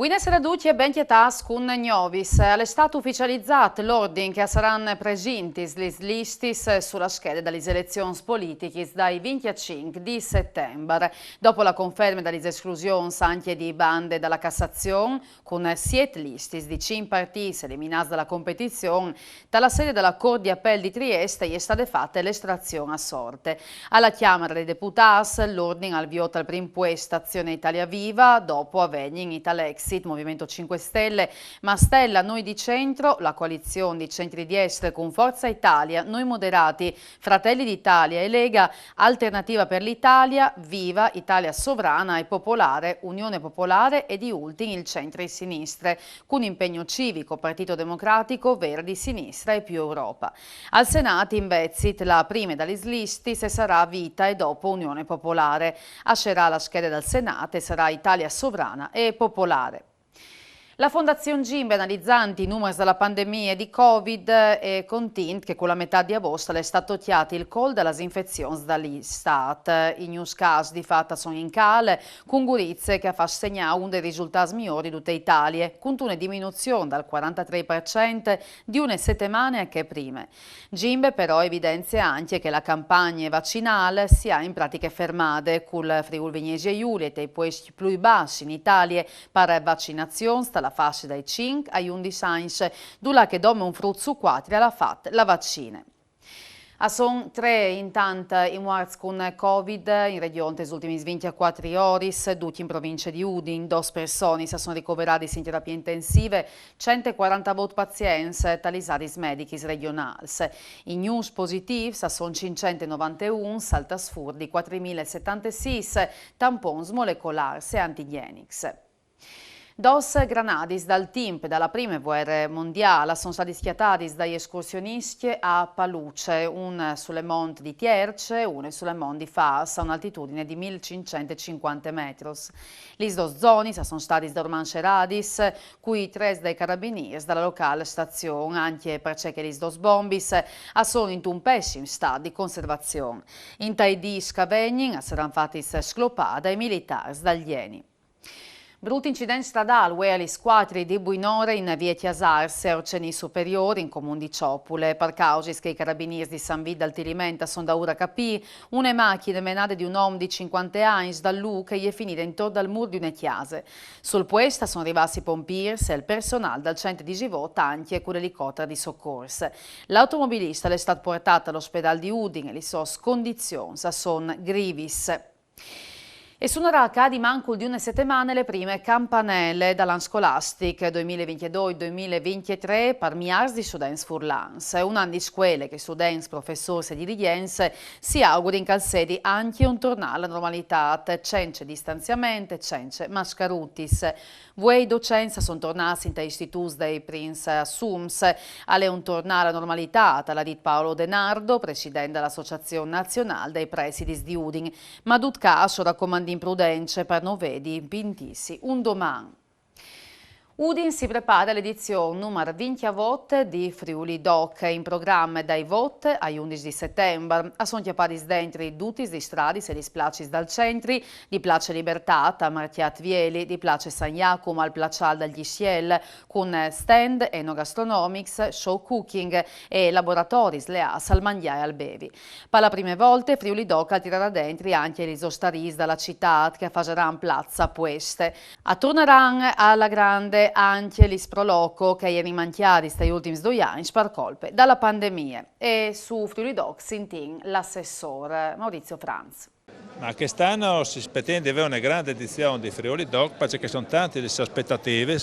Buonasera a tutti e benvenuti con Novis. È stato ufficializzato l'ordine che saranno presenti le liste sulla scheda delle elezioni politiche dai 25 di settembre. Dopo la conferma delle esclusioni anche di bande dalla Cassazione, con 7 liste di 5 partiti eliminati dalla competizione, dalla sede della Corte di Appello di Trieste è stata fatta l'estrazione a sorte. Alla Camera dei Deputati l'ordine al via al primo puesto Azione Italia Viva, dopo avvenne in Italex Movimento 5 Stelle, ma Stella Noi di Centro, la coalizione di centri di destra con Forza Italia, Noi Moderati, Fratelli d'Italia e Lega, Alternativa per l'Italia, Viva, Italia Sovrana e Popolare, Unione Popolare e di ultimi il centro e sinistre, con impegno civico, Partito Democratico, Verdi, Sinistra e più Europa. Al Senato invece la prima dalle liste se sarà Vita e dopo Unione Popolare. Ascerà la scheda del Senato e sarà Italia Sovrana e Popolare. La Fondazione Gimbe, analizzando i numeri della pandemia di Covid, è contenta che con la metà di agosto è stato ottiato il col delle infezioni dall'Istat. I news casi di fatto sono in cale, con Gurizze che fa segnare uno dei risultati migliori di tutta Italia, con una diminuzione dal 43% di una settimana che prima. Gimbe però evidenzia anche che la campagna vaccinale si è in pratica fermata, con il Friuli Venezia Giulia e i posti più bassi in Italia per vaccinazione la fascia dai 5 ai 11 anni, dove che dome un frutto su 4 alla fatta la vaccina. Sono 3 intanto i morti con Covid in regione negli ultimi 24 ore, tutti in provincia di Udine. 2 persone si sono ricoverate in terapie intensive, 140 pazienti talisati medici regionali. I news positivi sono 591, saltasfurdi 4076, tampons molecolari e antigenici. 2 granadis dal TIMP dalla prima guerra mondiale sono stati schiattati dagli escursionisti a Paluce, una sulle monti di Tierce, una sulle monti di Fas, a un'altitudine di 1550 metri. Le 2 zone sono stati dormanceradis, cui 3 dei carabinieri dalla locale stazione, anche perché le 2 bombis sono in un pessimo stato di conservazione. In taidi scavegni saranno fatti sclopati dai militari dagli Ieni. Brutto incidente stradale, where le squadre di Buinore in via Chiasarse, Orceni Superiori, in comune di Ciopule. Per causa che i carabinieri di San Vito al Tirimenta sono da ora capì, una macchina menata di un uomo di 50 anni da Luca è finita intorno al muro di una chiesa. Sul puesto sono arrivati i pompieri e il personale dal centro di Givota anche con l'elicottero di soccorso. L'automobilista è stato portato all'ospedale di Udine e le sue condizioni sono grivis. E suonerà di manco di una settimana le prime campanelle dall'anno scolastico 2022-2023 per miliardi di studenti furlans. Un anno di scuole che studenti, professori e dirigenti si augurano in calzedi anche un tornare alla normalità, senza distanziamento, senza mascarutis. Voi docenti sono tornati in istituti dei Prince Assums, alle un tornare alla normalità, l'ha detto Paolo Denardo, presidente dell'Associazione Nazionale dei Presidi di Udine, ma tut caso raccomandi imprudenze per non vedi pintissi un domani. Udine si prepara all'edizione numero 20 a vote di Friuli Doc, in programma dai vote ai 11 di settembre. Sono chiappati dentro i dutis di stradi e di splacis dal centri, di Place Libertà, a Martiat Vieli, di Place San Jacomo al Placial dagli Sciel, con stand enogastronomics, show cooking e laboratori sleas al mangiare e al bevi. Per la prima volta Friuli Doc tirerà dentro anche gli ostaris dalla città che faranno Piazza Pueste. Torneranno alla grande anche gli sproloco che ieri manchiati stai ultimi 2 anni per colpe dalla pandemia. E su Friuli Doc sintin l'assessore Maurizio Franz. Ma quest'anno si pretende avere una grande edizione di Friuli Doc perché sono tante le aspettative,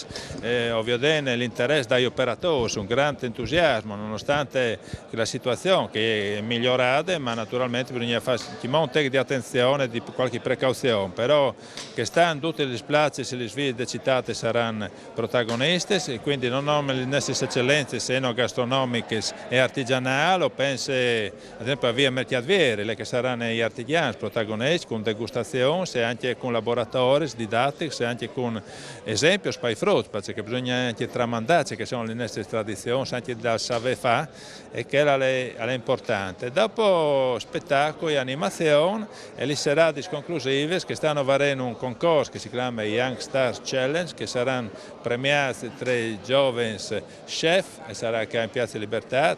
ovviamente l'interesse dagli operatori, un grande entusiasmo nonostante la situazione che è migliorata, ma naturalmente bisogna fare un po' di attenzione, di qualche precauzione, però quest'anno tutte le splaci e le sfide citate saranno protagoniste e quindi non hanno le nostre eccellenze enogastronomiche e artigianali, penso ad esempio a via Mertiadvieri, che saranno gli artigiani protagonisti protagonistas, con degustazioni, e anche con laboratori didattici, e anche con esempi per i frutti, perché bisogna anche tramandare che sono le nostre tradizioni, anche dal saper fare, e che è importante. Dopo spettacoli, animazione e le serate conclusive che stanno varendo un concorso che si chiama Young Stars Challenge, che saranno premiati 3 giovani chef, e sarà anche in Piazza Libertà,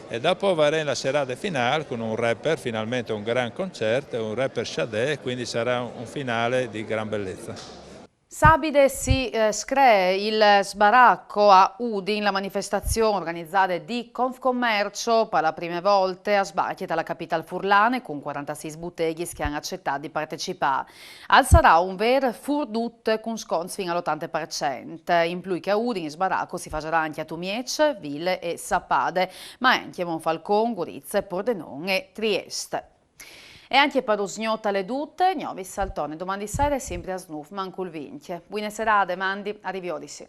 e dopo varendo la serata finale con un rapper, finalmente un gran concerto, un rapper Sade, quindi sarà un finale di gran bellezza. Sabide si screa il sbaracco a Udin, la manifestazione organizzata di Confcommercio per la prima volta a sbarchi dalla capitale furlane con 46 botteghi che hanno accettato di partecipare. Al sarà un vero furdut con sconti fino all'80%. In più che a Udin il sbaracco si farà anche a Tumiec, Ville e Sapade, ma anche a Monfalcone, Gorizia, Pordenone e Trieste. E anche per usgnota le dute, Novi Saltone domani sera sempre a Snuf, mancul vince. Buone serate, mandi, arrivederci.